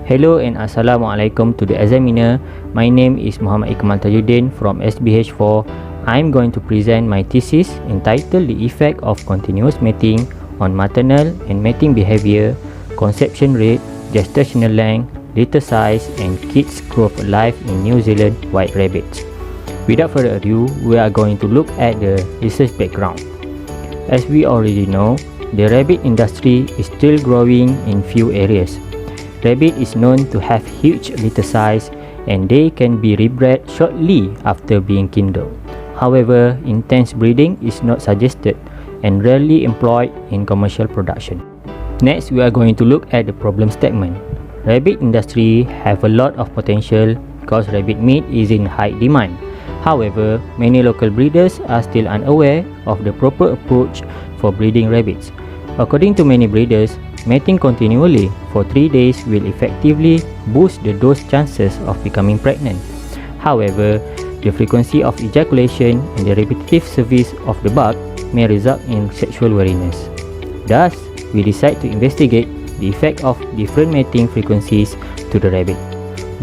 Hello and Assalamualaikum to the examiner. My name is Mohamad Ikmal Tajuddin from SBH4. I'm going to present my thesis entitled The Effect of Continuous Mating on Maternal and Mating Behavior, Conception Rate, Gestational Length, Litter Size and Kids Growth Alive in New Zealand White Rabbits. Without further ado, we are going to look at the research background. As we already know, the rabbit industry is still growing in few areas. Rabbit is known to have huge litter size and they can be rebred shortly after being kindled. However, intense breeding is not suggested and rarely employed in commercial production. Next, we are going to look at the problem statement. Rabbit industry have a lot of potential because rabbit meat is in high demand. However, many local breeders are still unaware of the proper approach for breeding rabbits. According to many breeders, mating continually for 3 days will effectively boost the doe's chances of becoming pregnant. However, the frequency of ejaculation and the repetitive service of the bug may result in sexual weariness. Thus, we decide to investigate the effect of different mating frequencies to the rabbit.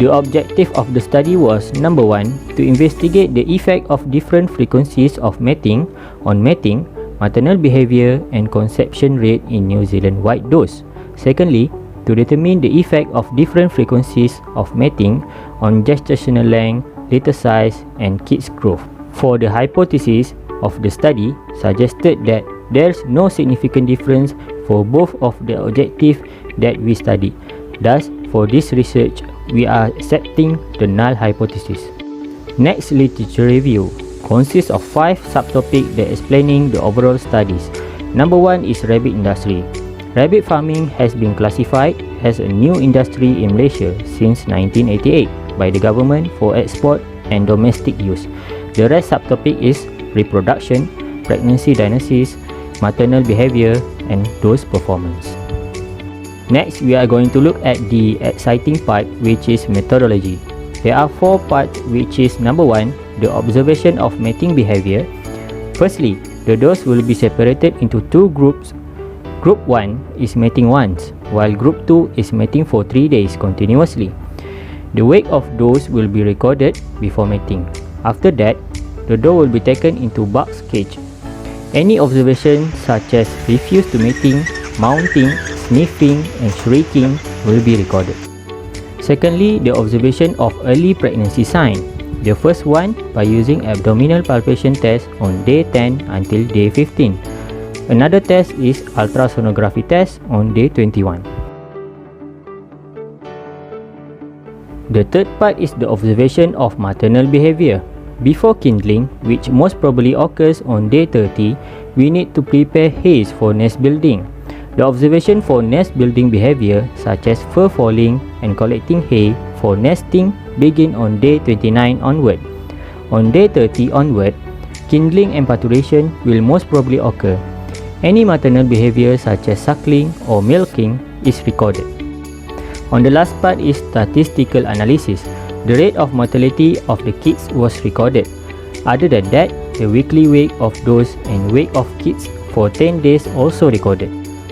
The objective of the study was, number 1, to investigate the effect of different frequencies of mating on mating, maternal behavior and conception rate in New Zealand white does. Secondly, to determine the effect of different frequencies of mating on gestational length, litter size and kids growth. For the hypothesis of the study suggested that there's no significant difference for both of the objectives that we studied. Thus, for this research, we are accepting the null hypothesis. Next literature review consists of 5 subtopics that explaining the overall studies. Number 1 is rabbit industry. Rabbit farming has been classified as a new industry in Malaysia since 1988 by the government for export and domestic use. The rest subtopic is reproduction, pregnancy diagnosis, maternal behavior and dose performance. Next, we are going to look at the exciting part, which is methodology. There are 4 parts, which is number 1, the observation of mating behavior. Firstly, the does will be separated into 2 groups. Group 1 is mating once, while Group 2 is mating for 3 days continuously. The weight of does will be recorded before mating. After that, the doe will be taken into box cage. Any observation such as refuse to mating, mounting, sniffing and shrieking will be recorded. Secondly, the observation of early pregnancy sign. The first one by using abdominal palpation test on day 10 until day 15. Another test is ultrasonography test on day 21. The third part is the observation of maternal behavior. Before kindling, which most probably occurs on day 30, we need to prepare haze for nest building. The observation for nest building behavior such as fur falling and collecting hay for nesting begin on day 29 onward. On day 30 onward, kindling and parturition will most probably occur. Any maternal behavior such as suckling or milking is recorded. On the last part is statistical analysis. The rate of mortality of the kids was recorded. Other than that, the weekly weight of does and weight of kids for 10 days also recorded.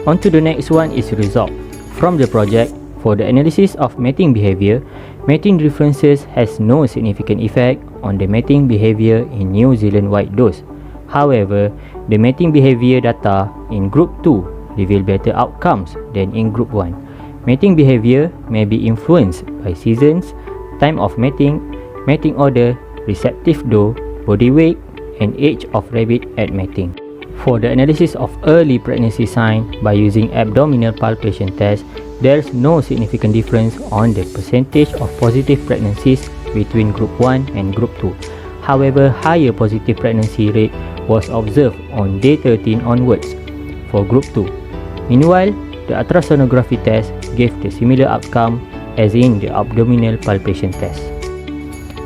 On to the next one is result. From the project, for the analysis of mating behavior, mating differences has no significant effect on the mating behavior in New Zealand white does. However, the mating behavior data in Group 2 reveal better outcomes than in Group 1. Mating behavior may be influenced by seasons, time of mating, mating order, receptive doe, body weight, and age of rabbit at mating. For the analysis of early pregnancy sign by using abdominal palpation test, there is no significant difference on the percentage of positive pregnancies between Group 1 and Group 2. However, higher positive pregnancy rate was observed on day 13 onwards for Group 2. Meanwhile, the ultrasonography test gave the similar outcome as in the abdominal palpation test.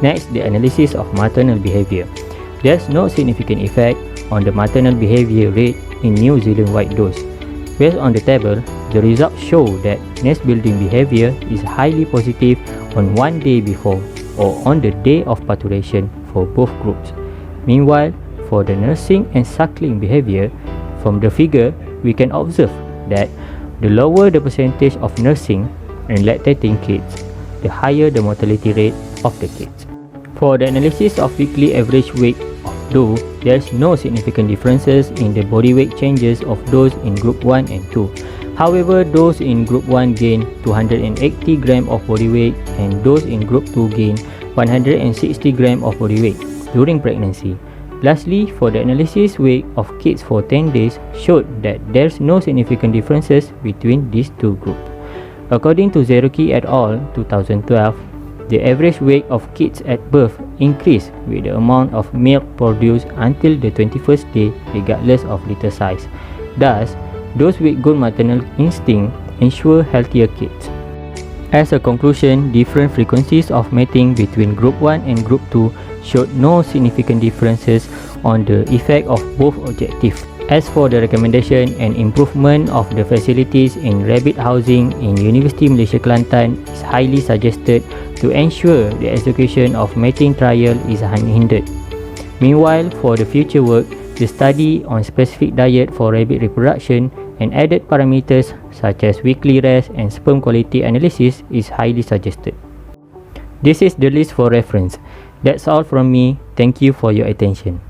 Next, the analysis of maternal behavior. There is no significant effect on the maternal behavior rate in New Zealand white does. Based on the table, the results show that nest building behavior is highly positive on 1 day before or on the day of parturition for both groups. Meanwhile, for the nursing and suckling behavior, from the figure we can observe that the lower the percentage of nursing and lactating kids, the higher the mortality rate of the kids. For the analysis of weekly average weight of doe, there is no significant differences in the body weight changes of those in group 1 and 2. However, those in group 1 gain 280 gram of body weight and those in group 2 gain 160 gram of body weight during pregnancy. Lastly, for the analysis weight of kids for 10 days showed that there's no significant differences between these two groups. According to Zeruki et al. 2012, the average weight of kids at birth increased with the amount of milk produced until the 21st day regardless of litter size. Thus, those with good maternal instinct ensure healthier kids. As a conclusion, different frequencies of mating between group 1 and group 2 showed no significant differences on the effect of both objectives. As for the recommendation and improvement of the facilities in rabbit housing in University Malaysia Kelantan is highly suggested to ensure the execution of mating trial is unhindered. Meanwhile, for the future work, the study on specific diet for rabbit reproduction and added parameters such as weekly rest and sperm quality analysis is highly suggested. This is the list for reference. That's all from me. Thank you for your attention.